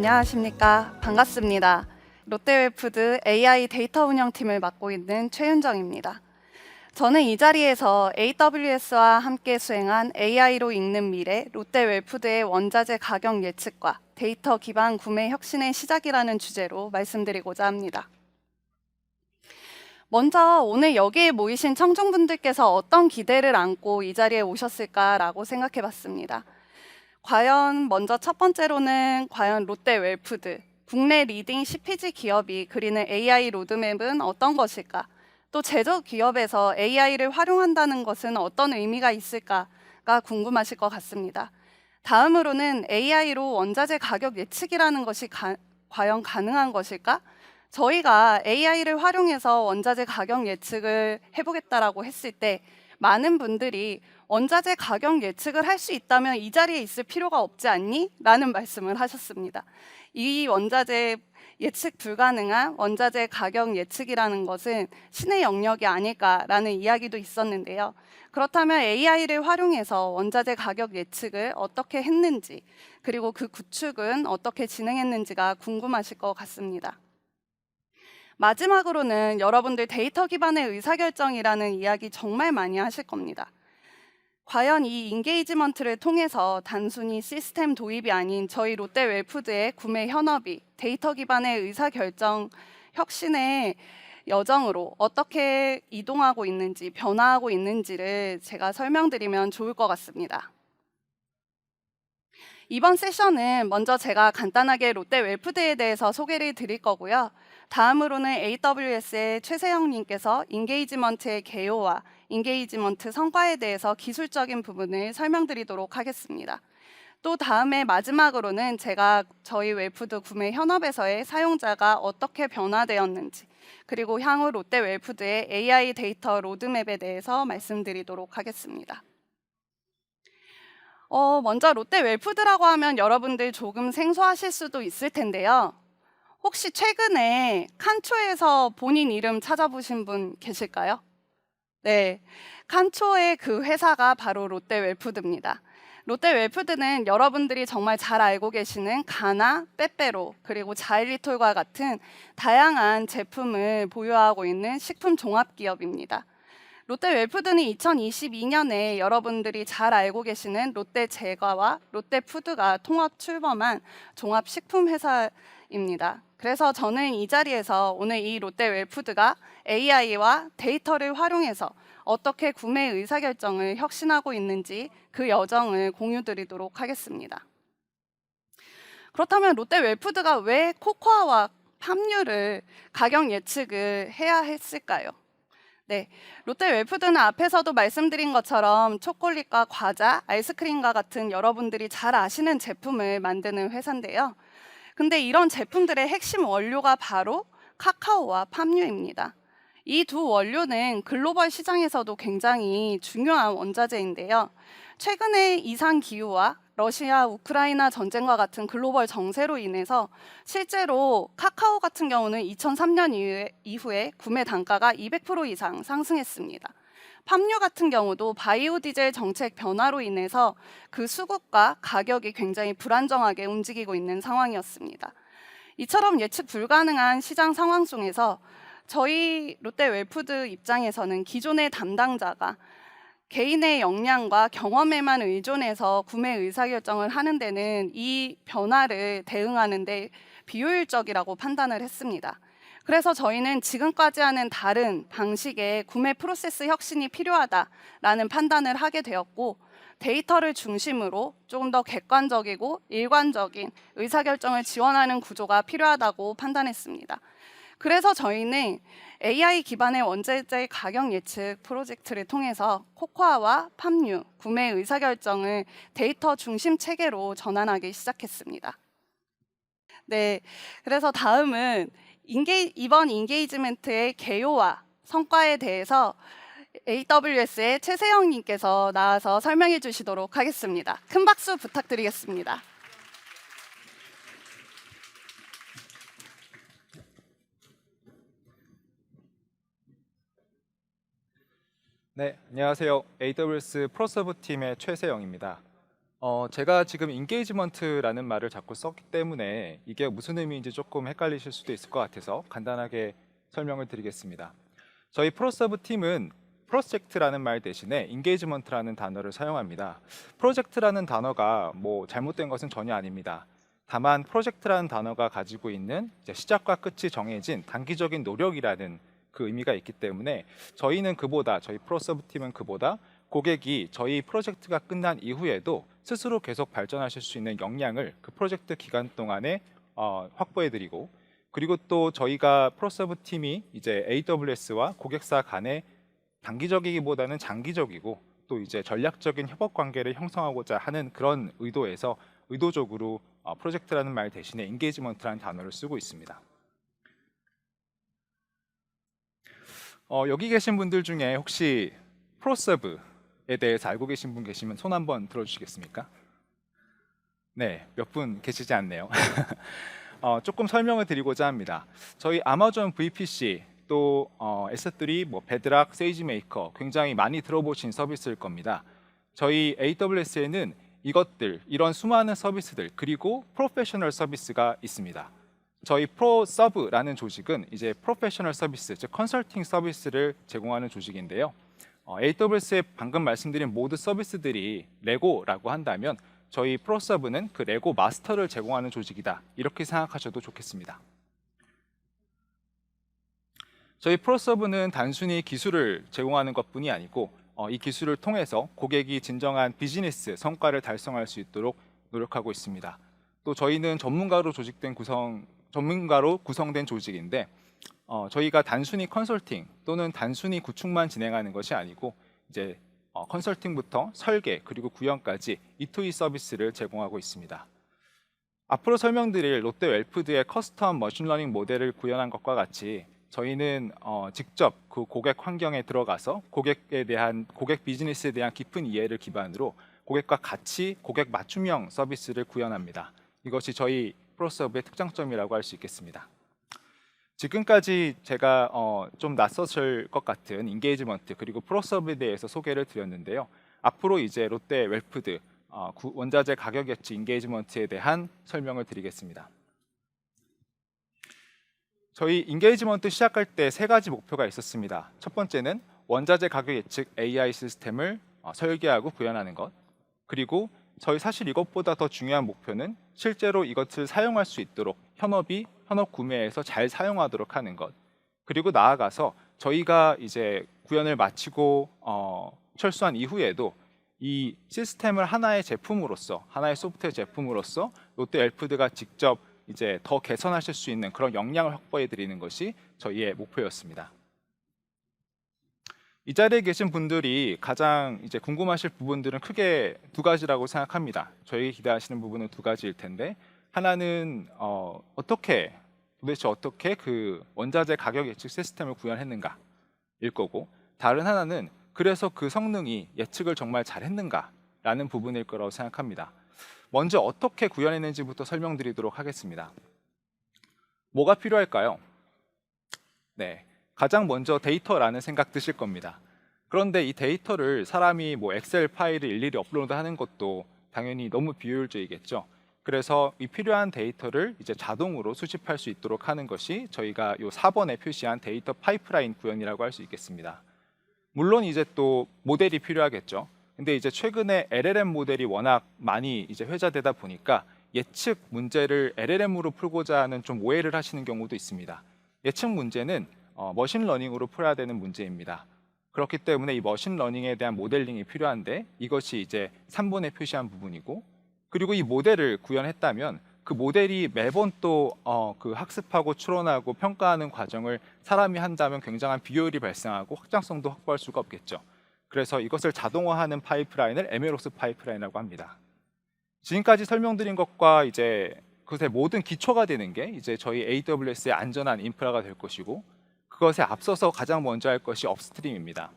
안녕하십니까. 반갑습니다. 롯데웰푸드 AI 데이터 운영팀을 맡고 있는 최윤정입니다. 저는 이 자리에서 AWS와 함께 수행한 AI로 읽는 미래 롯데웰푸드의 원자재 가격 예측과 데이터 기반 구매 혁신의 시작이라는 주제로 말씀드리고자 합니다. 먼저 오늘 여기에 모이신 청중분들께서 어떤 기대를 안고 이 자리에 오셨을까라고 생각해 봤습니다. 과연 먼저 첫 번째로는 과연 롯데웰푸드, 국내 리딩 CPG 기업이 그리는 AI 로드맵은 어떤 것일까? 또 제조 기업에서 AI를 활용한다는 것은 어떤 의미가 있을까가 궁금하실 것 같습니다. 다음으로는 AI로 원자재 가격 예측이라는 것이 과연 가능한 것일까? 저희가 AI를 활용해서 원자재 가격 예측을 해보겠다라고 했을 때 많은 분들이 원자재 가격 예측을 할 수 있다면 이 자리에 있을 필요가 없지 않니? 라는 말씀을 하셨습니다. 이 원자재 예측 불가능한 원자재 가격 예측이라는 것은 신의 영역이 아닐까라는 이야기도 있었는데요. 그렇다면 AI를 활용해서 원자재 가격 예측을 어떻게 했는지, 그리고 그 구축은 어떻게 진행했는지가 궁금하실 것 같습니다. 마지막으로는 여러분들 데이터 기반의 의사결정이라는 이야기 정말 많이 하실 겁니다. 과연 이 인게이지먼트를 통해서 단순히 시스템 도입이 아닌 저희 롯데웰푸드의 구매 현업이 데이터 기반의 의사결정 혁신의 여정으로 어떻게 이동하고 있는지, 변화하고 있는지를 제가 설명드리면 좋을 것 같습니다. 이번 세션은 먼저 제가 간단하게 롯데웰푸드에 대해서 소개를 드릴 거고요. 다음으로는 AWS의 최세영님께서 인게이지먼트의 개요와 인게이지먼트 성과에 대해서 기술적인 부분을 설명드리도록 하겠습니다. 또 다음에 마지막으로는 제가 저희 웰푸드 구매 현업에서의 사용자가 어떻게 변화되었는지, 그리고 향후 롯데웰푸드의 AI 데이터 로드맵에 대해서 말씀드리도록 하겠습니다. 먼저 롯데웰푸드라고 하면 여러분들 조금 생소하실 수도 있을 텐데요. 혹시 최근에 칸초에서 본인 이름 찾아보신 분 계실까요? 네, 칸초의 그 회사가 바로 롯데웰푸드입니다. 롯데웰푸드는 여러분들이 정말 잘 알고 계시는 가나, 빼빼로, 그리고 자일리톨과 같은 다양한 제품을 보유하고 있는 식품 종합기업입니다. 롯데웰푸드는 2022년에 여러분들이 잘 알고 계시는 롯데제과와 롯데푸드가 통합 출범한 종합식품회사입니다. 그래서 저는 이 자리에서 오늘 이 롯데웰푸드가 AI와 데이터를 활용해서 어떻게 구매 의사결정을 혁신하고 있는지 그 여정을 공유드리도록 하겠습니다. 그렇다면 롯데웰푸드가 왜 코코아와 팜유를 가격 예측을 해야 했을까요? 네, 롯데웰푸드는 앞에서도 말씀드린 것처럼 초콜릿과 과자, 아이스크림과 같은 여러분들이 잘 아시는 제품을 만드는 회사인데요. 근데 이런 제품들의 핵심 원료가 바로 카카오와 팜유입니다. 이 두 원료는 글로벌 시장에서도 굉장히 중요한 원자재인데요. 최근에 이상 기후와 러시아, 우크라이나 전쟁과 같은 글로벌 정세로 인해서 실제로 카카오 같은 경우는 2003년 이후에 구매 단가가 200% 이상 상승했습니다. 팜유 같은 경우도 바이오 디젤 정책 변화로 인해서 그 수급과 가격이 굉장히 불안정하게 움직이고 있는 상황이었습니다. 이처럼 예측 불가능한 시장 상황 속에서 저희 롯데웰푸드 입장에서는 기존의 담당자가 개인의 역량과 경험에만 의존해서 구매 의사결정을 하는 데는 이 변화를 대응하는 데 비효율적이라고 판단을 했습니다. 그래서 저희는 지금까지 하는 다른 방식의 구매 프로세스 혁신이 필요하다라는 판단을 하게 되었고, 데이터를 중심으로 조금 더 객관적이고 일관적인 의사결정을 지원하는 구조가 필요하다고 판단했습니다. 그래서 저희는 AI 기반의 원자재 가격 예측 프로젝트를 통해서 코코아와 팜유 구매 의사결정을 데이터 중심 체계로 전환하기 시작했습니다. 네, 그래서 다음은 이번 인게이지먼트의 개요와 성과에 대해서 AWS의 최세영님께서 나와서 설명해 주시도록 하겠습니다. 큰 박수 부탁드리겠습니다. 네, 안녕하세요. AWS 프로서브 팀의 최세영입니다. 제가 지금 인게이지먼트라는 말을 자꾸 썼기 때문에 이게 무슨 의미인지 조금 헷갈리실 수도 있을 것 같아서 간단하게 설명을 드리겠습니다. 저희 프로서브 팀은 프로젝트라는 말 대신에 인게이지먼트라는 단어를 사용합니다. 프로젝트라는 단어가 뭐 잘못된 것은 전혀 아닙니다. 다만 프로젝트라는 단어가 가지고 있는 이제 시작과 끝이 정해진 단기적인 노력이라는 그 의미가 있기 때문에 저희 프로서브 팀은 그보다 고객이 저희 프로젝트가 끝난 이후에도 스스로 계속 발전하실 수 있는 역량을 그 프로젝트 기간 동안에 확보해드리고, 그리고 또 저희가 프로서브 팀이 이제 AWS와 고객사 간의 단기적이기보다는 장기적이고 또 이제 전략적인 협업 관계를 형성하고자 하는 그런 의도에서 의도적으로 프로젝트라는 말 대신에 인게이지먼트라는 단어를 쓰고 있습니다. 여기 계신 분들 중에 혹시 프로서브에 대해서 알고 계신 분 계시면 손 한번 들어주시겠습니까? 네, 몇 분 계시지 않네요. 조금 설명을 드리고자 합니다. 저희 아마존 VPC 또 S3, 뭐 베드락, 세이지메이커 굉장히 많이 들어보신 서비스일 겁니다. 저희 AWS에는 이런 수많은 서비스들 그리고 프로페셔널 서비스가 있습니다. 저희 프로서브라는 조직은 이제 프로페셔널 서비스, 즉 컨설팅 서비스를 제공하는 조직인데요. AWS에 방금 말씀드린 모든 서비스들이 레고라고 한다면 저희 프로서브는 그 레고 마스터를 제공하는 조직이다, 이렇게 생각하셔도 좋겠습니다. 저희 프로서브는 단순히 기술을 제공하는 것뿐이 아니고 이 기술을 통해서 고객이 진정한 비즈니스 성과를 달성할 수 있도록 노력하고 있습니다. 또 저희는 전문가로 구성된 조직인데 저희가 단순히 컨설팅 또는 단순히 구축만 진행하는 것이 아니고 이제 컨설팅부터 설계 그리고 구현까지 E2E 서비스를 제공하고 있습니다. 앞으로 설명드릴 롯데 웰푸드의 커스텀 머신러닝 모델을 구현한 것과 같이 저희는 직접 그 고객 환경에 들어가서 고객 비즈니스에 대한 깊은 이해를 기반으로 고객과 같이 고객 맞춤형 서비스를 구현합니다. 이것이 저희 프로서브의 특장점이라고 할 수 있겠습니다. 지금까지 제가 좀 낯섰을 것 같은 인게이지먼트 그리고 프로서브에 대해서 소개를 드렸는데요. 앞으로 이제 롯데 웰푸드 원자재 가격 예측 인게이지먼트에 대한 설명을 드리겠습니다. 저희 인게이지먼트 시작할 때 세 가지 목표가 있었습니다. 첫 번째는 원자재 가격 예측 AI 시스템을 설계하고 구현하는 것. 그리고 사실 이것보다 더 중요한 목표는 실제로 이것을 사용할 수 있도록 현업 구매에서 잘 사용하도록 하는 것. 그리고 나아가서 저희가 이제 구현을 마치고 철수한 이후에도 이 시스템을 하나의 소프트웨어 제품으로서 롯데 웰푸드가 직접 이제 더 개선하실 수 있는 그런 역량을 확보해 드리는 것이 저희의 목표였습니다. 이 자리에 계신 분들이 가장 이제 궁금하실 부분들은 크게 두 가지라고 생각합니다. 저희 기대하시는 부분은 두 가지일 텐데, 하나는 도대체 어떻게 그 원자재 가격 예측 시스템을 구현했는가일 거고, 다른 하나는 그래서 그 성능이 예측을 정말 잘했는가라는 부분일 거라고 생각합니다. 먼저 어떻게 구현했는지부터 설명드리도록 하겠습니다. 뭐가 필요할까요? 네, 가장 먼저 데이터라는 생각 드실 겁니다. 그런데 이 데이터를 사람이 뭐 엑셀 파일을 일일이 업로드하는 것도 당연히 너무 비효율적이겠죠. 그래서 이 필요한 데이터를 이제 자동으로 수집할 수 있도록 하는 것이 저희가 요 4번에 표시한 데이터 파이프라인 구현이라고 할 수 있겠습니다. 물론 이제 또 모델이 필요하겠죠. 근데 이제 최근에 LLM 모델이 워낙 많이 이제 회자되다 보니까 예측 문제를 LLM으로 풀고자 하는 좀 오해를 하시는 경우도 있습니다. 예측 문제는 머신러닝으로 풀어야 되는 문제입니다. 그렇기 때문에 이 머신러닝에 대한 모델링이 필요한데 이것이 이제 3번에 표시한 부분이고, 그리고 이 모델을 구현했다면 그 모델이 매번 또 그 학습하고 추론하고 평가하는 과정을 사람이 한다면 굉장한 비효율이 발생하고 확장성도 확보할 수가 없겠죠. 그래서 이것을 자동화하는 파이프라인을 에메로스 파이프라인이라고 합니다. 지금까지 설명드린 것과 이제 그것의 모든 기초가 되는 게 이제 저희 AWS의 안전한 인프라가 될 것이고, 그것에 앞서서 가장 먼저 할 것이 업스트림입니다.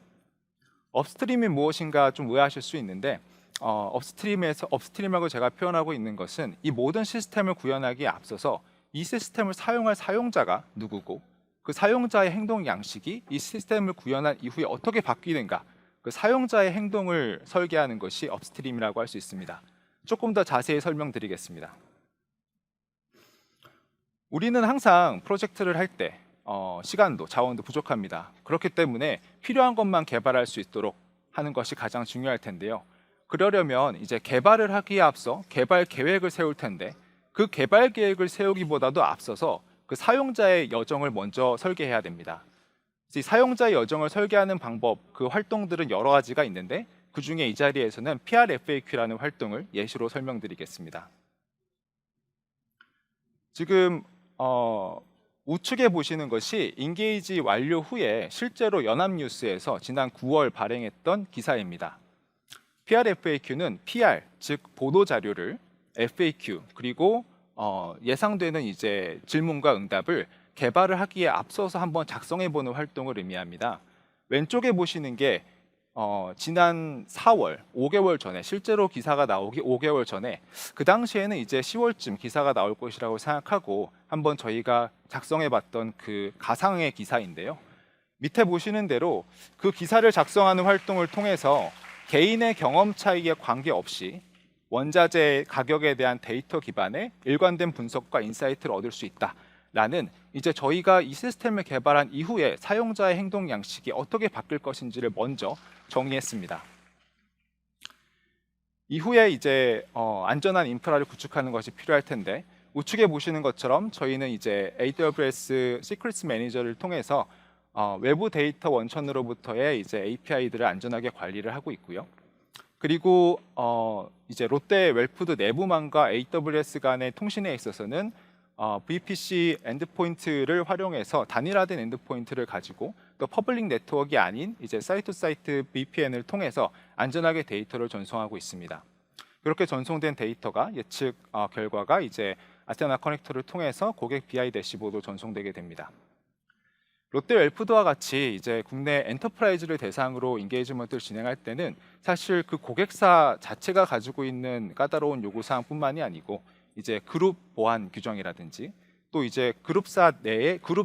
업스트림이 무엇인가 좀 오해하실 수 있는데 업스트림이라고 제가 표현하고 있는 것은 이 모든 시스템을 구현하기에 앞서서 이 시스템을 사용할 사용자가 누구고 그 사용자의 행동 양식이 이 시스템을 구현한 이후에 어떻게 바뀌는가, 그 사용자의 행동을 설계하는 것이 업스트림이라고 할 수 있습니다. 조금 더 자세히 설명드리겠습니다. 우리는 항상 프로젝트를 할 때 시간도 자원도 부족합니다. 그렇기 때문에 필요한 것만 개발할 수 있도록 하는 것이 가장 중요할 텐데요. 그러려면 이제 개발을 하기에 앞서 개발 계획을 세울 텐데 그 개발 계획을 세우기보다도 앞서서 그 사용자의 여정을 먼저 설계해야 됩니다. 이 사용자의 여정을 설계하는 방법, 그 활동들은 여러 가지가 있는데 그 중에 이 자리에서는 PRFAQ라는 활동을 예시로 설명드리겠습니다. 지금 우측에 보시는 것이 인게이지 완료 후에 실제로 연합뉴스에서 지난 9월 발행했던 기사입니다. PRFAQ는 PR, 즉 보도 자료를 FAQ 그리고 예상되는 이제 질문과 응답을 개발을 하기에 앞서서 한번 작성해보는 활동을 의미합니다. 왼쪽에 보시는 게 지난 4월, 5개월 전에 실제로 기사가 나오기 5개월 전에 그 당시에는 이제 10월쯤 기사가 나올 것이라고 생각하고 한번 저희가 작성해봤던 그 가상의 기사인데요. 밑에 보시는 대로 그 기사를 작성하는 활동을 통해서 개인의 경험 차이에 관계없이 원자재 가격에 대한 데이터 기반의 일관된 분석과 인사이트를 얻을 수 있다라는 이제 저희가 이 시스템을 개발한 이후에 사용자의 행동 양식이 어떻게 바뀔 것인지를 먼저 정의했습니다. 이후에 이제 안전한 인프라를 구축하는 것이 필요할 텐데 우측에 보시는 것처럼 저희는 이제 AWS 시크릿 매니저를 통해서 외부 데이터 원천으로부터의 이제 API들을 안전하게 관리를 하고 있고요. 그리고 이제 롯데 웰푸드 내부망과 AWS 간의 통신에 있어서는 VPC 엔드포인트를 활용해서 단일화된 엔드포인트를 가지고 또 퍼블릭 네트워크가 아닌 이제 사이트 투 사이트 VPN을 통해서 안전하게 데이터를 전송하고 있습니다. 그렇게 전송된 데이터가 예측 결과가 이제 아테나 커넥터를 통해서 고객 BI 대시보드로 전송되게 됩니다. 롯데 웰푸드와 같이 이제 국내 엔터프라이즈를 대상으로 인게이지먼트를 진행할 때는 사실 그 고객사 자체가 가지고 있는 까다로운 요구사항뿐만이 아니고 이제 그룹 보안 규정이라든지 또 이제 그룹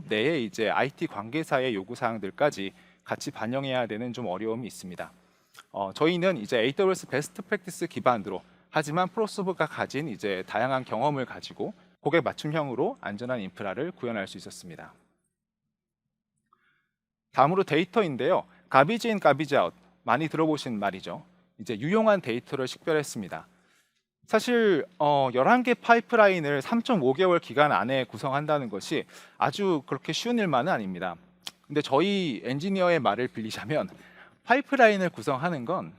내에 이제 IT 관계사의 요구사항들까지 같이 반영해야 되는 좀 어려움이 있습니다. 저희는 이제 AWS 베스트 프랙티스 기반으로 하지만 프로소브가 가진 이제 다양한 경험을 가지고 고객 맞춤형으로 안전한 인프라를 구현할 수 있었습니다. 다음으로 데이터인데요. 가비지 인 가비지 아웃 많이 들어보신 말이죠. 이제 유용한 데이터를 식별했습니다. 사실 11개 파이프라인을 3.5개월 기간 안에 구성한다는 것이 아주 그렇게 쉬운 일만은 아닙니다. 근데 저희 엔지니어의 말을 빌리자면 파이프라인을 구성하는 건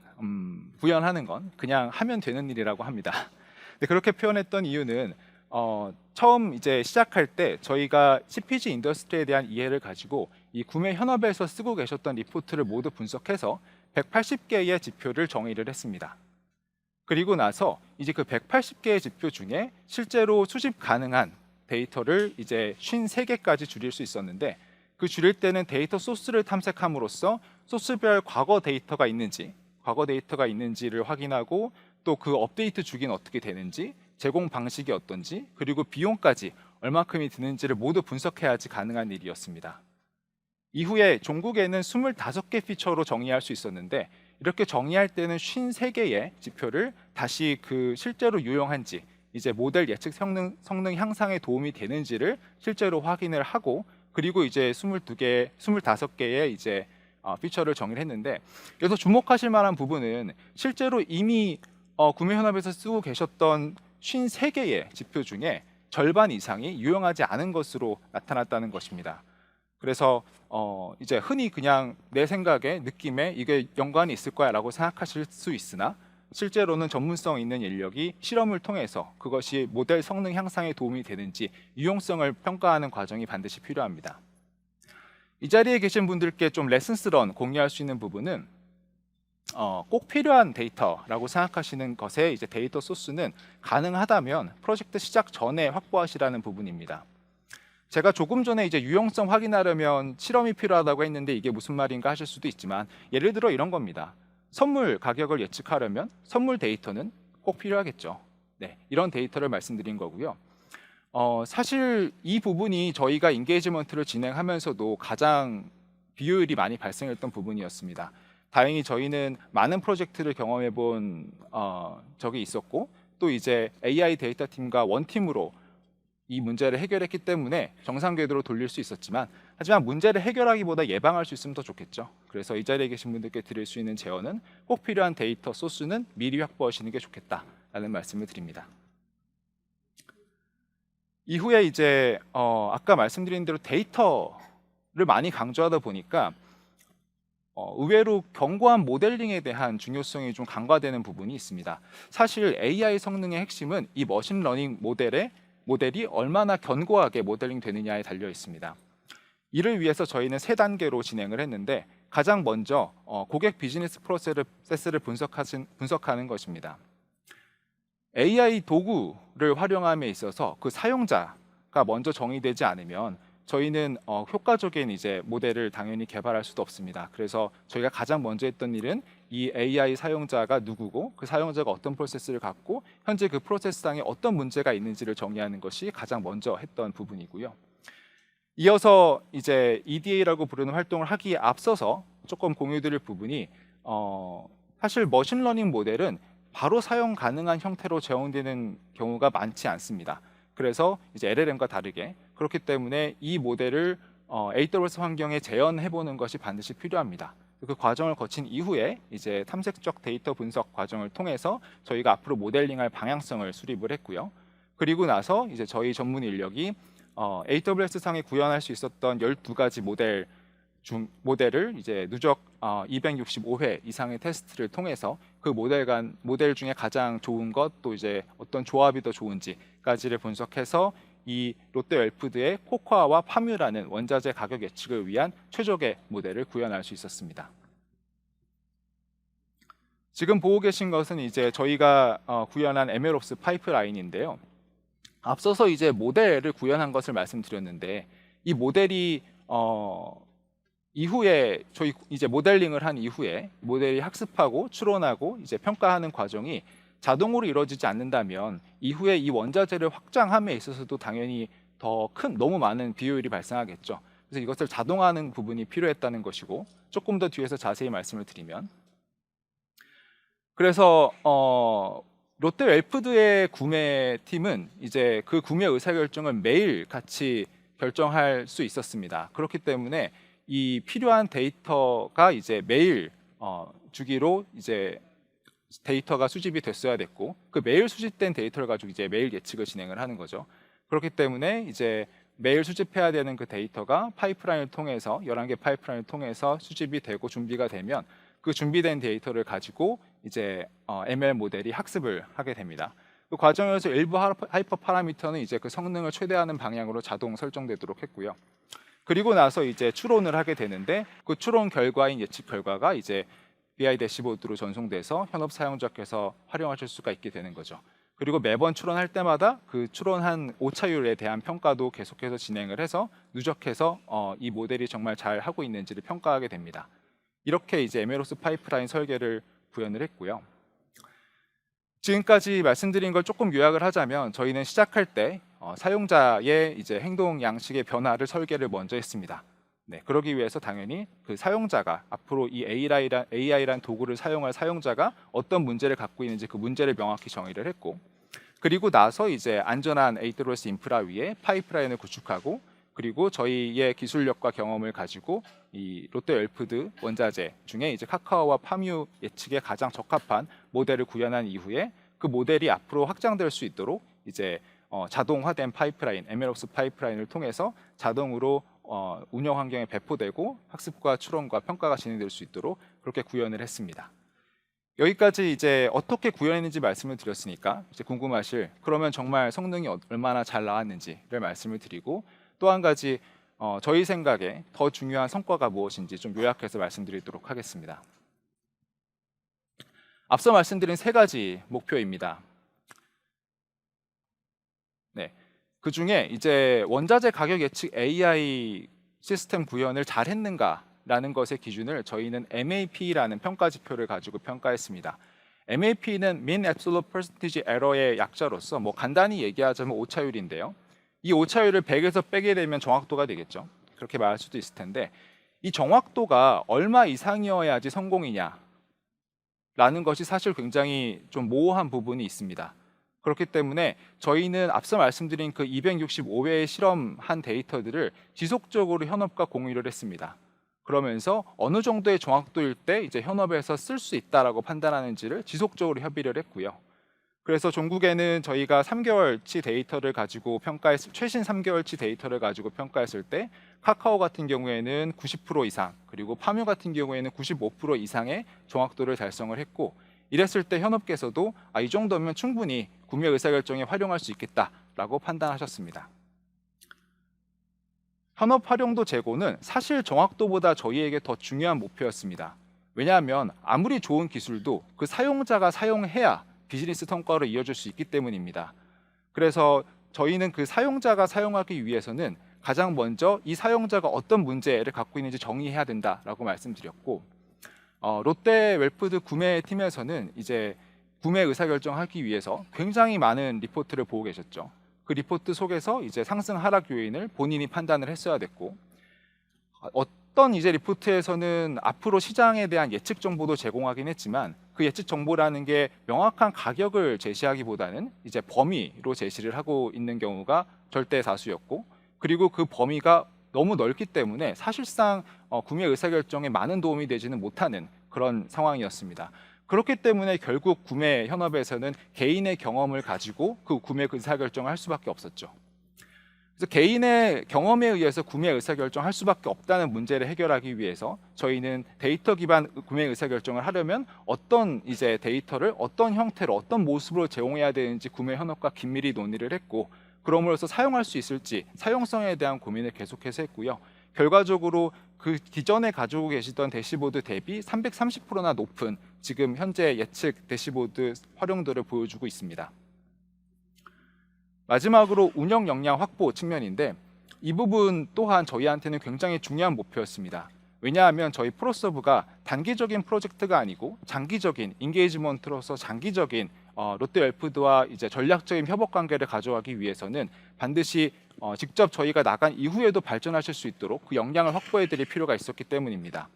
구현하는 건 그냥 하면 되는 일이라고 합니다. 근데 그렇게 표현했던 이유는 처음 이제 시작할 때 저희가 CPG 인더스트리에 대한 이해를 가지고 이 구매 현업에서 쓰고 계셨던 리포트를 모두 분석해서 180개의 지표를 정의를 했습니다. 그리고 나서 이제 그 180개의 지표 중에 실제로 수집 가능한 데이터를 이제 53개까지 줄일 수 있었는데 그 줄일 때는 데이터 소스를 탐색함으로써 소스별 과거 데이터가 있는지를 확인하고 또 그 업데이트 주기는 어떻게 되는지 제공 방식이 어떤지 그리고 비용까지 얼마큼이 드는지를 모두 분석해야지 가능한 일이었습니다. 이후에 종국에는 25개 피처로 정의할 수 있었는데 이렇게 정의할 때는 53개의 지표를 다시 그 실제로 유용한지 이제 모델 예측 성능 향상에 도움이 되는지를 실제로 확인을 하고 그리고 이제 25개의 이제 피처를 정의를 했는데 여기서 주목하실 만한 부분은 실제로 이미 구매 현업에서 쓰고 계셨던 53개의 지표 중에 절반 이상이 유용하지 않은 것으로 나타났다는 것입니다. 그래서 이제 흔히 그냥 내 생각에 느낌에 이게 연관이 있을 거야라고 생각하실 수 있으나 실제로는 전문성 있는 인력이 실험을 통해서 그것이 모델 성능 향상에 도움이 되는지 유용성을 평가하는 과정이 반드시 필요합니다. 이 자리에 계신 분들께 좀 레슨스런 공유할 수 있는 부분은 꼭 필요한 데이터라고 생각하시는 것의 이제 데이터 소스는 가능하다면 프로젝트 시작 전에 확보하시라는 부분입니다. 제가 조금 전에 이제 유용성 확인하려면 실험이 필요하다고 했는데 이게 무슨 말인가 하실 수도 있지만 예를 들어 이런 겁니다. 선물 가격을 예측하려면 선물 데이터는 꼭 필요하겠죠. 네, 이런 데이터를 말씀드린 거고요. 사실 이 부분이 저희가 인게이지먼트를 진행하면서도 가장 비효율이 많이 발생했던 부분이었습니다. 다행히 저희는 많은 프로젝트를 경험해 본 적이 있었고 또 이제 AI 데이터 팀과 원팀으로 이 문제를 해결했기 때문에 정상 궤도로 돌릴 수 있었지만, 하지만 문제를 해결하기보다 예방할 수 있으면 더 좋겠죠. 그래서 이 자리에 계신 분들께 드릴 수 있는 제언은 꼭 필요한 데이터 소스는 미리 확보하시는 게 좋겠다라는 말씀을 드립니다. 이후에 이제 아까 말씀드린 대로 데이터를 많이 강조하다 보니까 의외로 견고한 모델링에 대한 중요성이 좀 간과되는 부분이 있습니다. 사실 AI 성능의 핵심은 이 머신러닝 모델이 얼마나 견고하게 모델링 되느냐에 달려 있습니다. 이를 위해서 저희는 3단계로 진행을 했는데, 가장 먼저 고객 비즈니스 프로세스를 분석하는 것입니다. AI 도구를 활용함에 있어서 그 사용자가 먼저 정의되지 않으면 저희는 효과적인 이제 모델을 당연히 개발할 수도 없습니다. 그래서 저희가 가장 먼저 했던 일은 이 AI 사용자가 누구고, 그 사용자가 어떤 프로세스를 갖고 현재 그 프로세스상에 어떤 문제가 있는지를 정의하는 것이 가장 먼저 했던 부분이고요. 이어서 이제 EDA라고 부르는 활동을 하기에 앞서서 조금 공유드릴 부분이, 사실 머신러닝 모델은 바로 사용 가능한 형태로 제공되는 경우가 많지 않습니다. 그래서 이제 LLM과 다르게 그렇기 때문에 이 모델을 AWS 환경에 재현해 보는 것이 반드시 필요합니다. 그 과정을 거친 이후에 이제 탐색적 데이터 분석 과정을 통해서 저희가 앞으로 모델링할 방향성을 수립을 했고요. 그리고 나서 이제 저희 전문 인력이 AWS 상에 구현할 수 있었던 12가지 모델을 이제 누적 265회 이상의 테스트를 통해서 그 모델 중에 가장 좋은 것, 또 이제 어떤 조합이 더 좋은지까지를 분석해서 이 롯데웰푸드의 코코아와 파뮤라는 원자재 가격 예측을 위한 최적의 모델을 구현할 수 있었습니다. 지금 보고 계신 것은 이제 저희가 구현한 MLOps 파이프라인인데요. 앞서서 이제 모델을 구현한 것을 말씀드렸는데, 이 모델이 이후에 저희 이제 모델링을 한 이후에 모델이 학습하고 추론하고 이제 평가하는 과정이 자동으로 이루어지지 않는다면 이후에 이 원자재를 확장함에 있어서도 당연히 너무 많은 비효율이 발생하겠죠. 그래서 이것을 자동화하는 부분이 필요했다는 것이고, 조금 더 뒤에서 자세히 말씀을 드리면, 그래서 롯데웰푸드의 구매팀은 이제 그 구매 의사결정을 매일 같이 결정할 수 있었습니다. 그렇기 때문에 이 필요한 데이터가 이제 매일 주기로 이제 데이터가 수집이 됐어야 됐고, 그 매일 수집된 데이터를 가지고 이제 매일 예측을 진행을 하는 거죠. 그렇기 때문에 이제 매일 수집해야 되는 그 데이터가 파이프라인을 통해서 11개 파이프라인을 통해서 수집이 되고 준비가 되면 그 준비된 데이터를 가지고 이제 ML 모델이 학습을 하게 됩니다. 그 과정에서 일부 하이퍼 파라미터는 이제 그 성능을 최대화하는 방향으로 자동 설정되도록 했고요. 그리고 나서 이제 추론을 하게 되는데, 그 추론 결과인 예측 결과가 이제 BI 대시보드로 전송돼서 현업 사용자께서 활용하실 수가 있게 되는 거죠. 그리고 매번 추론할 때마다 그 추론한 오차율에 대한 평가도 계속해서 진행을 해서 누적해서 이 모델이 정말 잘 하고 있는지를 평가하게 됩니다. 이렇게 이제 MLOps 파이프라인 설계를 구현을 했고요. 지금까지 말씀드린 걸 조금 요약을 하자면, 저희는 시작할 때 사용자의 이제 행동 양식의 변화를 설계를 먼저 했습니다. 네, 그러기 위해서 당연히 그 사용자가 앞으로 이 AI란 도구를 사용할 사용자가 어떤 문제를 갖고 있는지 그 문제를 명확히 정의를 했고, 그리고 나서 이제 안전한 AWS 인프라 위에 파이프라인을 구축하고, 그리고 저희의 기술력과 경험을 가지고 이 롯데웰푸드 원자재 중에 이제 카카오와 파뮤 예측에 가장 적합한 모델을 구현한 이후에 그 모델이 앞으로 확장될 수 있도록 이제 자동화된 파이프라인, MLOps 파이프라인을 통해서 자동으로 운영 환경에 배포되고 학습과 추론과 평가가 진행될 수 있도록 그렇게 구현을 했습니다. 여기까지 이제 어떻게 구현했는지 말씀을 드렸으니까 이제 궁금하실, 그러면 정말 성능이 얼마나 잘 나왔는지를 말씀을 드리고, 또 한 가지 저희 생각에 더 중요한 성과가 무엇인지 좀 요약해서 말씀드리도록 하겠습니다. 앞서 말씀드린 3가지 목표입니다. 네, 그 중에 이제 원자재 가격 예측 AI 시스템 구현을 잘 했는가라는 것의 기준을 저희는 MAP라는 평가 지표를 가지고 평가했습니다. MAP는 Mean Absolute Percentage Error의 약자로서 간단히 얘기하자면 오차율인데요. 이 오차율을 100에서 빼게 되면 정확도가 되겠죠. 그렇게 말할 수도 있을 텐데, 이 정확도가 얼마 이상이어야지 성공이냐 라는 것이 사실 굉장히 좀 모호한 부분이 있습니다. 그렇기 때문에 저희는 앞서 말씀드린 그 265회의 실험한 데이터들을 지속적으로 현업과 공유를 했습니다. 그러면서 어느 정도의 정확도일 때 이제 현업에서 쓸 수 있다라고 판단하는지를 지속적으로 협의를 했고요. 그래서 종국에는 저희가 3개월치 데이터를 가지고 최신 3개월치 데이터를 가지고 평가했을 때 카카오 같은 경우에는 90% 이상, 그리고 파뮤 같은 경우에는 95% 이상의 정확도를 달성을 했고, 이랬을 때 현업께서도 이 정도면 충분히 구매 의사결정에 활용할 수 있겠다라고 판단하셨습니다. 현업 활용도 재고는 사실 정확도보다 저희에게 더 중요한 목표였습니다. 왜냐하면 아무리 좋은 기술도 그 사용자가 사용해야 비즈니스 성과로 이어질 수 있기 때문입니다. 그래서 저희는 그 사용자가 사용하기 위해서는 가장 먼저 이 사용자가 어떤 문제를 갖고 있는지 정의해야 된다라고 말씀드렸고, 롯데 웰푸드 구매팀에서는 이제 구매 의사결정하기 위해서 굉장히 많은 리포트를 보고 계셨죠. 그 리포트 속에서 이제 상승 하락 요인을 본인이 판단을 했어야 됐고, 어떤 이제 리포트에서는 앞으로 시장에 대한 예측 정보도 제공하긴 했지만 그 예측 정보라는 게 명확한 가격을 제시하기보다는 이제 범위로 제시를 하고 있는 경우가 절대 다수였고, 그리고 그 범위가 너무 넓기 때문에 사실상 구매 의사결정에 많은 도움이 되지는 못하는 그런 상황이었습니다. 그렇기 때문에 결국 구매 현업에서는 개인의 경험을 가지고 그 구매 의사결정을 할 수밖에 없었죠. 그래서 개인의 경험에 의해서 구매 의사결정을 할 수밖에 없다는 문제를 해결하기 위해서 저희는 데이터 기반 구매 의사결정을 하려면 어떤 이제 데이터를 어떤 형태로 어떤 모습으로 제공해야 되는지 구매 현업과 긴밀히 논의를 했고, 그럼으로써 사용할 수 있을지 사용성에 대한 고민을 계속해서 했고요. 결과적으로 그 기존에 가지고 계시던 대시보드 대비 330%나 높은 지금 현재 예측 대시보드 활용도를 보여주고 있습니다. 마지막으로 운영 역량 확보 측면인데, 이 부분 또한 저희한테는 굉장히 중요한 목표였습니다. 왜냐하면 저희 프로서브가 단기적인 프로젝트가 아니고 장기적인 인게이지먼트로서 장기적인 롯데 웰푸드와 이제 전략적인 협업 관계를 가져가기 위해서는 반드시 직접 저희가 나간 이후에도 발전하실 수 있도록 그 역량을 확보해드릴 필요가 있었기 때문입니다.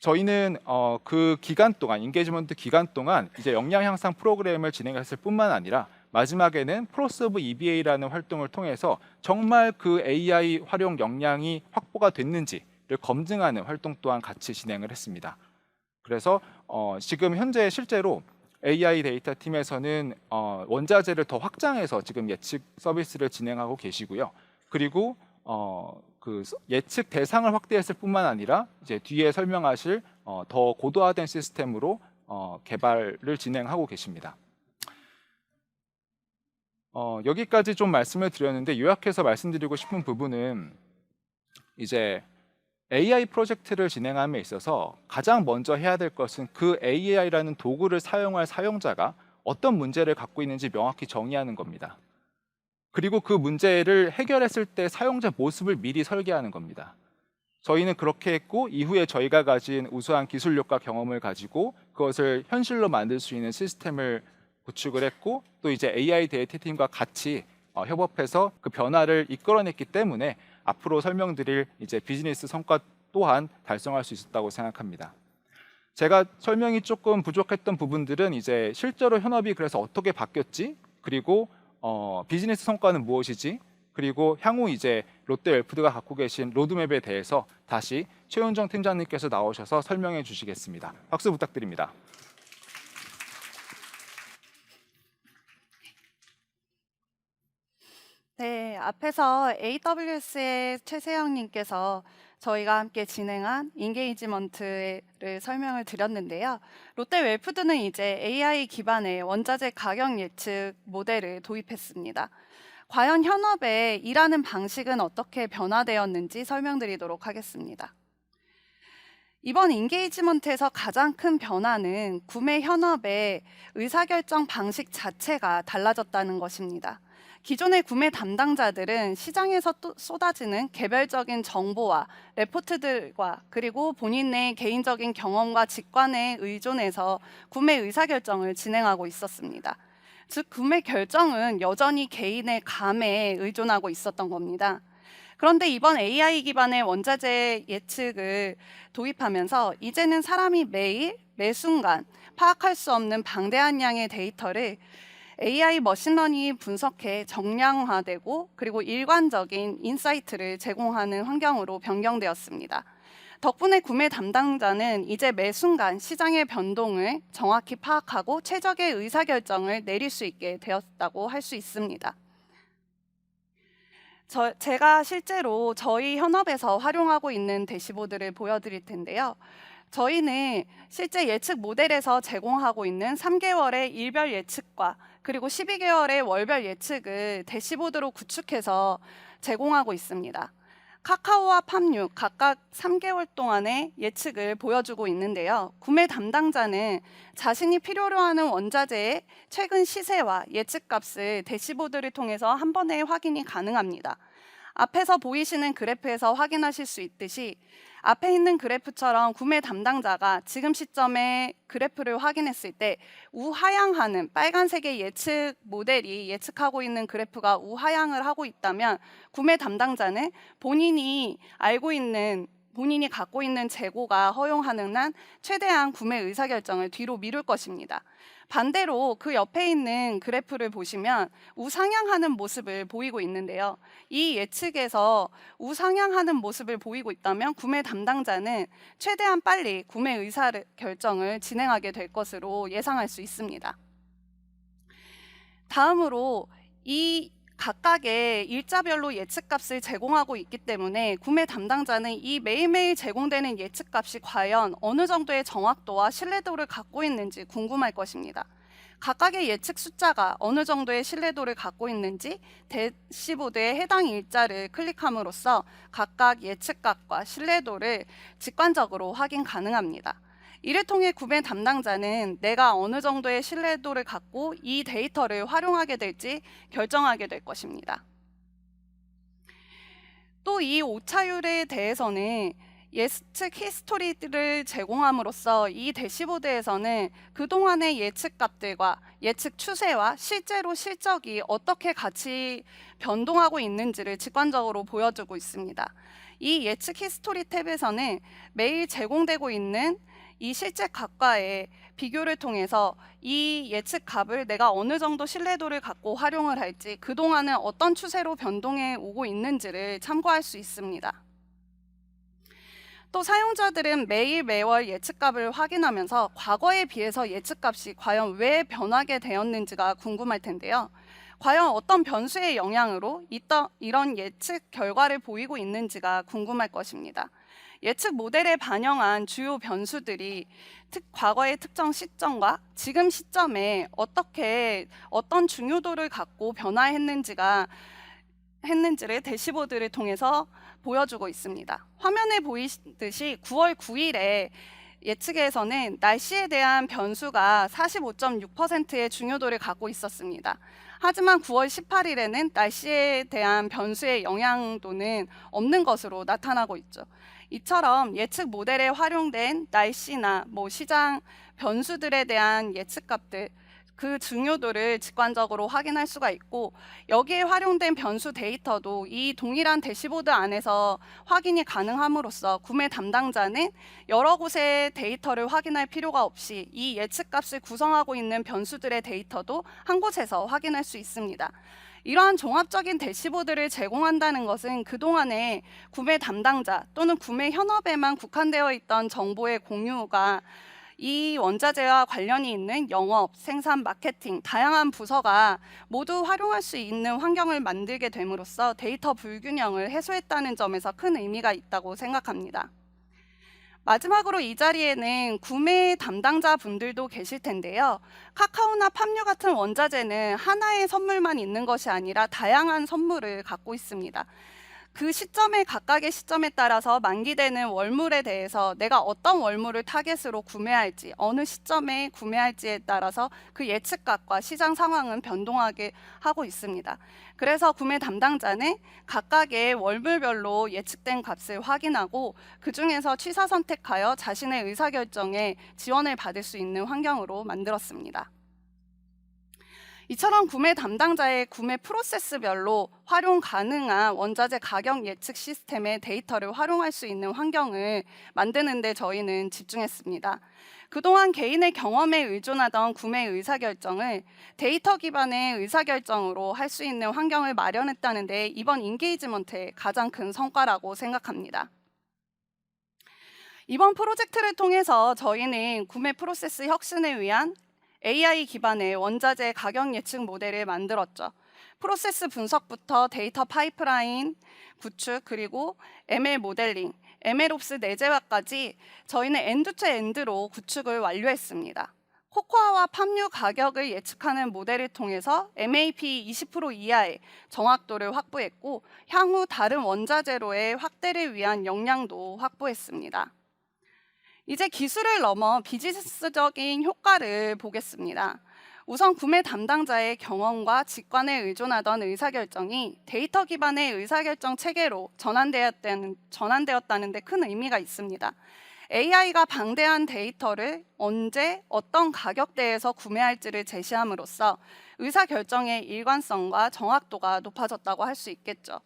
저희는 그 기간 동안 인게이지먼트 기간 동안 이제 역량 향상 프로그램을 진행했을 뿐만 아니라 마지막에는 프로서브 EBA라는 활동을 통해서 정말 그 AI 활용 역량이 확보가 됐는지를 검증하는 활동 또한 같이 진행을 했습니다. 그래서 지금 현재 실제로 AI 데이터 팀에서는 원자재를 더 확장해서 지금 예측 서비스를 진행하고 계시고요. 그리고 그 예측 대상을 확대했을 뿐만 아니라 이제 뒤에 설명하실 더 고도화된 시스템으로 개발을 진행하고 계십니다. 여기까지 좀 말씀을 드렸는데, 요약해서 말씀드리고 싶은 부분은 이제 AI 프로젝트를 진행함에 있어서 가장 먼저 해야 될 것은 그 AI라는 도구를 사용할 사용자가 어떤 문제를 갖고 있는지 명확히 정의하는 겁니다. 그리고 그 문제를 해결했을 때 사용자 모습을 미리 설계하는 겁니다. 저희는 그렇게 했고, 이후에 저희가 가진 우수한 기술력과 경험을 가지고 그것을 현실로 만들 수 있는 시스템을 구축을 했고, 또 이제 AI 데이터 팀과 같이 협업해서 그 변화를 이끌어냈기 때문에 앞으로 설명드릴 이제 비즈니스 성과 또한 달성할 수 있었다고 생각합니다. 제가 설명이 조금 부족했던 부분들은 이제 실제로 현업이 그래서 어떻게 바뀌었지, 그리고 비즈니스 성과는 무엇이지, 그리고 향후 이제 롯데 웰푸드가 갖고 계신 로드맵에 대해서 다시 최윤정 팀장님께서 나오셔서 설명해 주시겠습니다. 박수 부탁드립니다. 네, 앞에서 AWS의 최세영님께서 저희가 함께 진행한 인게이지먼트를 설명을 드렸는데요. 롯데 웰푸드는 이제 AI 기반의 원자재 가격 예측 모델을 도입했습니다. 과연 현업의 일하는 방식은 어떻게 변화되었는지 설명드리도록 하겠습니다. 이번 인게이지먼트에서 가장 큰 변화는 구매 현업의 의사결정 방식 자체가 달라졌다는 것입니다. 기존의 구매 담당자들은 시장에서 쏟아지는 개별적인 정보와 레포트들과 그리고 본인의 개인적인 경험과 직관에 의존해서 구매 의사결정을 진행하고 있었습니다. 즉, 구매 결정은 여전히 개인의 감에 의존하고 있었던 겁니다. 그런데 이번 AI 기반의 원자재 예측을 도입하면서 이제는 사람이 매일, 매 순간 파악할 수 없는 방대한 양의 데이터를 AI 머신러닝이 분석해 정량화되고 그리고 일관적인 인사이트를 제공하는 환경으로 변경되었습니다. 덕분에 구매 담당자는 이제 매 순간 시장의 변동을 정확히 파악하고 최적의 의사결정을 내릴 수 있게 되었다고 할 수 있습니다. 제가 실제로 저희 현업에서 활용하고 있는 대시보드를 보여드릴 텐데요. 저희는 실제 예측 모델에서 제공하고 있는 3개월의 일별 예측과 그리고 12개월의 월별 예측을 대시보드로 구축해서 제공하고 있습니다. 카카오와 팜유 각각 3개월 동안의 예측을 보여주고 있는데요. 구매 담당자는 자신이 필요로 하는 원자재의 최근 시세와 예측값을 대시보드를 통해서 한 번에 확인이 가능합니다. 앞에서 보이시는 그래프에서 확인하실 수 있듯이 앞에 있는 그래프처럼 구매 담당자가 지금 시점에 그래프를 확인했을 때 우하향하는 빨간색의 예측 모델이 예측하고 있는 그래프가 우하향을 하고 있다면 구매 담당자는 본인이 갖고 있는 재고가 허용하는 한 최대한 구매 의사결정을 뒤로 미룰 것입니다. 반대로 그 옆에 있는 그래프를 보시면 우상향하는 모습을 보이고 있는데요. 이 예측에서 우상향하는 모습을 보이고 있다면 구매 담당자는 최대한 빨리 구매 의사결정을 진행하게 될 것으로 예상할 수 있습니다. 다음으로 이 각각의 일자별로 예측값을 제공하고 있기 때문에 구매 담당자는 이 매일매일 제공되는 예측값이 과연 어느 정도의 정확도와 신뢰도를 갖고 있는지 궁금할 것입니다. 각각의 예측 숫자가 어느 정도의 신뢰도를 갖고 있는지 대시보드의 해당 일자를 클릭함으로써 각각 예측값과 신뢰도를 직관적으로 확인 가능합니다. 이를 통해 구매 담당자는 내가 어느 정도의 신뢰도를 갖고 이 데이터를 활용하게 될지 결정하게 될 것입니다. 또 이 오차율에 대해서는 예측 히스토리를 제공함으로써 이 대시보드에서는 그동안의 예측값들과 예측 추세와 실제로 실적이 어떻게 같이 변동하고 있는지를 직관적으로 보여주고 있습니다. 이 예측 히스토리 탭에서는 매일 제공되고 있는 이 실제 값과의 비교를 통해서 이 예측 값을 내가 어느 정도 신뢰도를 갖고 활용을 할지 그동안은 어떤 추세로 변동해 오고 있는지를 참고할 수 있습니다. 또 사용자들은 매일 매월 예측값을 확인하면서 과거에 비해서 예측값이 과연 왜 변하게 되었는지가 궁금할 텐데요. 과연 어떤 변수의 영향으로 이런 예측 결과를 보이고 있는지가 궁금할 것입니다. 예측 모델에 반영한 주요 변수들이 과거의 특정 시점과 지금 시점에 어떤 중요도를 갖고 변화했는지를 대시보드를 통해서 보여주고 있습니다. 화면에 보이듯이 9월 9일에 예측에서는 날씨에 대한 변수가 45.6%의 중요도를 갖고 있었습니다. 하지만 9월 18일에는 날씨에 대한 변수의 영향도는 없는 것으로 나타나고 있죠. 이처럼 예측 모델에 활용된 날씨나 시장 변수들에 대한 예측값들 그 중요도를 직관적으로 확인할 수가 있고 여기에 활용된 변수 데이터도 이 동일한 대시보드 안에서 확인이 가능함으로써 구매 담당자는 여러 곳의 데이터를 확인할 필요가 없이 이 예측값을 구성하고 있는 변수들의 데이터도 한 곳에서 확인할 수 있습니다. 이러한 종합적인 대시보드를 제공한다는 것은 그동안에 구매 담당자 또는 구매 현업에만 국한되어 있던 정보의 공유가 이 원자재와 관련이 있는 영업, 생산, 마케팅, 다양한 부서가 모두 활용할 수 있는 환경을 만들게 됨으로써 데이터 불균형을 해소했다는 점에서 큰 의미가 있다고 생각합니다. 마지막으로 이 자리에는 구매 담당자 분들도 계실 텐데요. 카카오나 팜유 같은 원자재는 하나의 선물만 있는 것이 아니라 다양한 선물을 갖고 있습니다. 그 각각의 시점에 따라서 만기되는 월물에 대해서 내가 어떤 월물을 타겟으로 구매할지, 어느 시점에 구매할지에 따라서 그 예측값과 시장 상황은 변동하게 하고 있습니다. 그래서 구매 담당자는 각각의 월물별로 예측된 값을 확인하고 그 중에서 취사 선택하여 자신의 의사결정에 지원을 받을 수 있는 환경으로 만들었습니다. 이처럼 구매 담당자의 구매 프로세스별로 활용 가능한 원자재 가격 예측 시스템의 데이터를 활용할 수 있는 환경을 만드는 데 저희는 집중했습니다. 그동안 개인의 경험에 의존하던 구매 의사결정을 데이터 기반의 의사결정으로 할 수 있는 환경을 마련했다는 데 이번 인게이지먼트의 가장 큰 성과라고 생각합니다. 이번 프로젝트를 통해서 저희는 구매 프로세스 혁신을 위한 AI 기반의 원자재 가격 예측 모델을 만들었죠. 프로세스 분석부터 데이터 파이프라인 구축, 그리고 ML 모델링, MLOps 내재화까지 저희는 엔드투엔드로 구축을 완료했습니다. 코코아와 팜유 가격을 예측하는 모델을 통해서 MAP 20% 이하의 정확도를 확보했고, 향후 다른 원자재로의 확대를 위한 역량도 확보했습니다. 이제 기술을 넘어 비즈니스적인 효과를 보겠습니다. 우선 구매 담당자의 경험과 직관에 의존하던 의사결정이 데이터 기반의 의사결정 체계로 전환되었다는 데 큰 의미가 있습니다. AI가 방대한 데이터를 언제 어떤 가격대에서 구매할지를 제시함으로써 의사결정의 일관성과 정확도가 높아졌다고 할 수 있겠죠.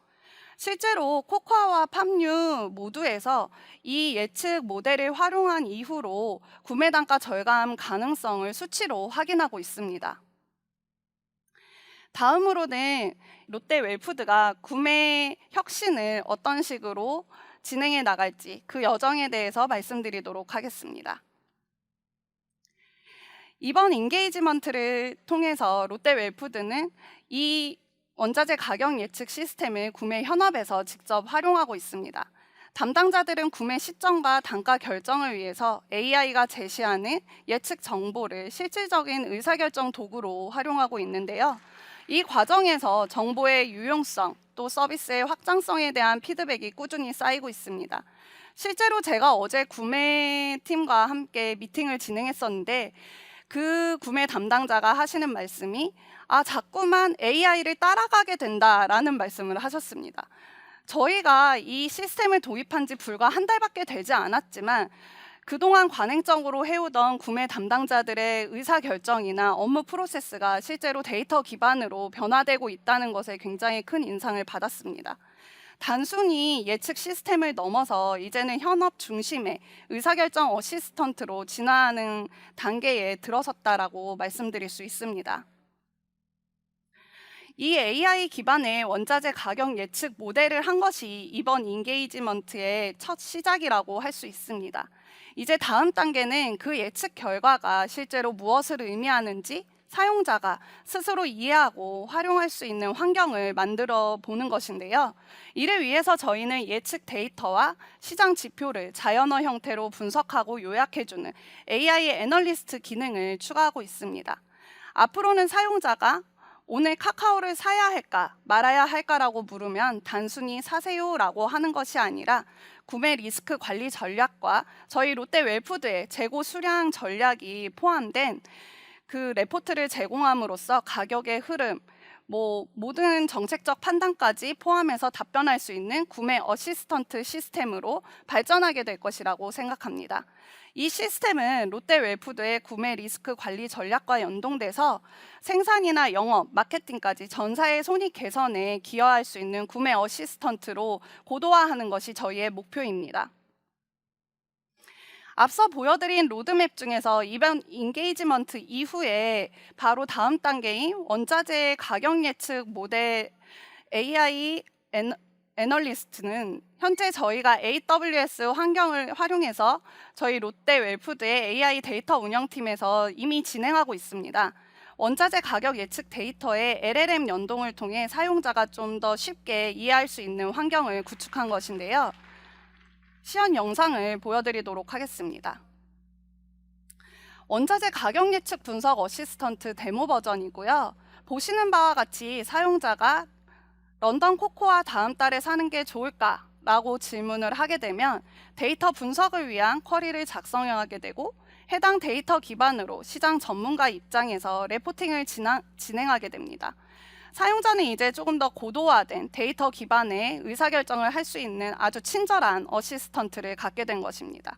실제로 코코아와 팜유 모두에서 이 예측 모델을 활용한 이후로 구매 단가 절감 가능성을 수치로 확인하고 있습니다. 다음으로는 롯데 웰푸드가 구매 혁신을 어떤 식으로 진행해 나갈지 그 여정에 대해서 말씀드리도록 하겠습니다. 이번 인게이지먼트를 통해서 롯데 웰푸드는 이 원자재 가격 예측 시스템을 구매 현업에서 직접 활용하고 있습니다. 담당자들은 구매 시점과 단가 결정을 위해서 AI가 제시하는 예측 정보를 실질적인 의사결정 도구로 활용하고 있는데요. 이 과정에서 정보의 유용성, 또 서비스의 확장성에 대한 피드백이 꾸준히 쌓이고 있습니다. 실제로 제가 어제 구매팀과 함께 미팅을 진행했었는데, 그 구매 담당자가 하시는 말씀이 자꾸만 AI를 따라가게 된다라는 말씀을 하셨습니다. 저희가 이 시스템을 도입한 지 불과 한 달밖에 되지 않았지만 그동안 관행적으로 해오던 구매 담당자들의 의사결정이나 업무 프로세스가 실제로 데이터 기반으로 변화되고 있다는 것에 굉장히 큰 인상을 받았습니다. 단순히 예측 시스템을 넘어서 이제는 현업 중심의 의사결정 어시스턴트로 진화하는 단계에 들어섰다라고 말씀드릴 수 있습니다. 이 AI 기반의 원자재 가격 예측 모델을 한 것이 이번 인게이지먼트의 첫 시작이라고 할 수 있습니다. 이제 다음 단계는 그 예측 결과가 실제로 무엇을 의미하는지 사용자가 스스로 이해하고 활용할 수 있는 환경을 만들어 보는 것인데요. 이를 위해서 저희는 예측 데이터와 시장 지표를 자연어 형태로 분석하고 요약해주는 AI 애널리스트 기능을 추가하고 있습니다. 앞으로는 사용자가 오늘 카카오를 사야 할까 말아야 할까라고 물으면 단순히 사세요라고 하는 것이 아니라 구매 리스크 관리 전략과 저희 롯데 웰푸드의 재고 수량 전략이 포함된 그 레포트를 제공함으로써 가격의 흐름, 모든 정책적 판단까지 포함해서 답변할 수 있는 구매 어시스턴트 시스템으로 발전하게 될 것이라고 생각합니다. 이 시스템은 롯데 웰푸드의 구매 리스크 관리 전략과 연동돼서 생산이나 영업, 마케팅까지 전사의 손익 개선에 기여할 수 있는 구매 어시스턴트로 고도화하는 것이 저희의 목표입니다. 앞서 보여드린 로드맵 중에서 이번 인게이지먼트 이후에 바로 다음 단계인 원자재 가격 예측 모델 AI 애널리스트는 현재 저희가 AWS 환경을 활용해서 저희 롯데 웰푸드의 AI 데이터 운영팀에서 이미 진행하고 있습니다. 원자재 가격 예측 데이터의 LLM 연동을 통해 사용자가 좀 더 쉽게 이해할 수 있는 환경을 구축한 것인데요. 시연 영상을 보여드리도록 하겠습니다. 원자재 가격 예측 분석 어시스턴트 데모 버전이고요. 보시는 바와 같이 사용자가 런던 코코아 다음 달에 사는 게 좋을까? 라고 질문을 하게 되면 데이터 분석을 위한 쿼리를 작성하게 되고 해당 데이터 기반으로 시장 전문가 입장에서 레포팅을 진행하게 됩니다. 사용자는 이제 조금 더 고도화된 데이터 기반의 의사결정을 할 수 있는 아주 친절한 어시스턴트를 갖게 된 것입니다.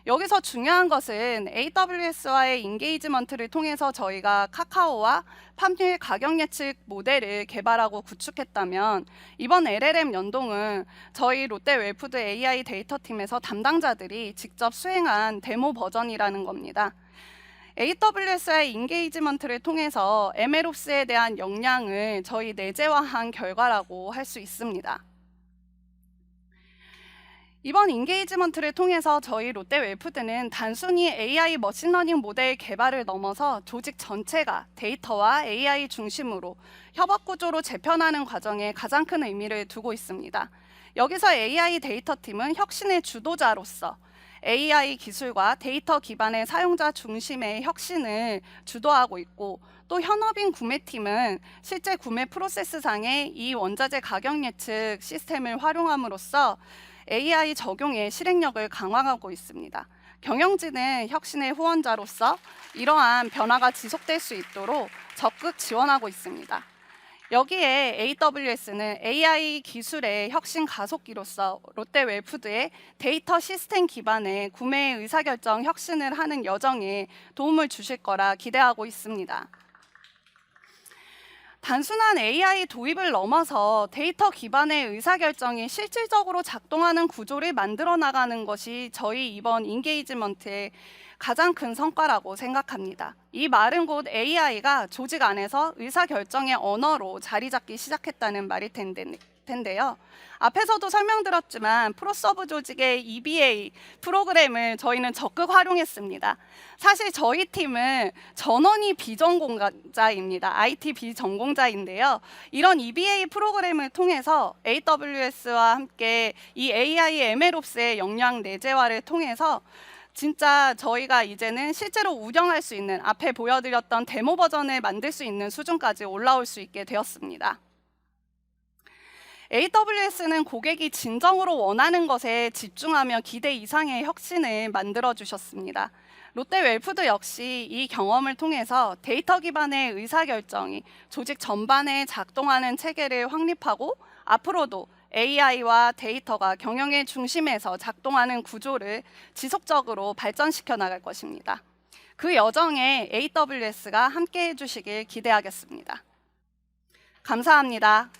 여기서 중요한 것은 AWS와의 인게이지먼트를 통해서 저희가 카카오와 팜유의 가격 예측 모델을 개발하고 구축했다면, 이번 LLM 연동은 저희 롯데웰푸드 AI 데이터팀에서 담당자들이 직접 수행한 데모 버전이라는 겁니다. AWS의 인게이지먼트를 통해서 MLOps에 대한 역량을 저희 내재화한 결과라고 할 수 있습니다. 이번 인게이지먼트를 통해서 저희 롯데웰푸드는 단순히 AI 머신러닝 모델 개발을 넘어서 조직 전체가 데이터와 AI 중심으로 협업 구조로 재편하는 과정에 가장 큰 의미를 두고 있습니다. 여기서 AI 데이터팀은 혁신의 주도자로서 AI 기술과 데이터 기반의 사용자 중심의 혁신을 주도하고 있고, 또 현업인 구매팀은 실제 구매 프로세스상의 이 원자재 가격 예측 시스템을 활용함으로써 AI 적용의 실행력을 강화하고 있습니다. 경영진은 혁신의 후원자로서 이러한 변화가 지속될 수 있도록 적극 지원하고 있습니다. 여기에 AWS는 AI 기술의 혁신 가속기로서 롯데웰푸드의 데이터 시스템 기반의 구매 의사결정 혁신을 하는 여정에 도움을 주실 거라 기대하고 있습니다. 단순한 AI 도입을 넘어서 데이터 기반의 의사결정이 실질적으로 작동하는 구조를 만들어 나가는 것이 저희 이번 인게이지먼트의 가장 큰 성과라고 생각합니다. 이 말은 곧 AI가 조직 안에서 의사결정의 언어로 자리 잡기 시작했다는 말일 텐데요. 앞에서도 설명드렸지만 프로서브 조직의 EBA 프로그램을 저희는 적극 활용했습니다. 사실 저희 팀은 전원이 비전공자입니다. IT 비전공자인데요. 이런 EBA 프로그램을 통해서 AWS와 함께 이 AI MLOps의 역량 내재화를 통해서 진짜 저희가 이제는 실제로 운영할 수 있는, 앞에 보여드렸던 데모 버전을 만들 수 있는 수준까지 올라올 수 있게 되었습니다. AWS는 고객이 진정으로 원하는 것에 집중하며 기대 이상의 혁신을 만들어 주셨습니다. 롯데웰푸드 역시 이 경험을 통해서 데이터 기반의 의사결정이 조직 전반에 작동하는 체계를 확립하고, 앞으로도 AI와 데이터가 경영의 중심에서 작동하는 구조를 지속적으로 발전시켜 나갈 것입니다. 그 여정에 AWS가 함께 해주시길 기대하겠습니다. 감사합니다.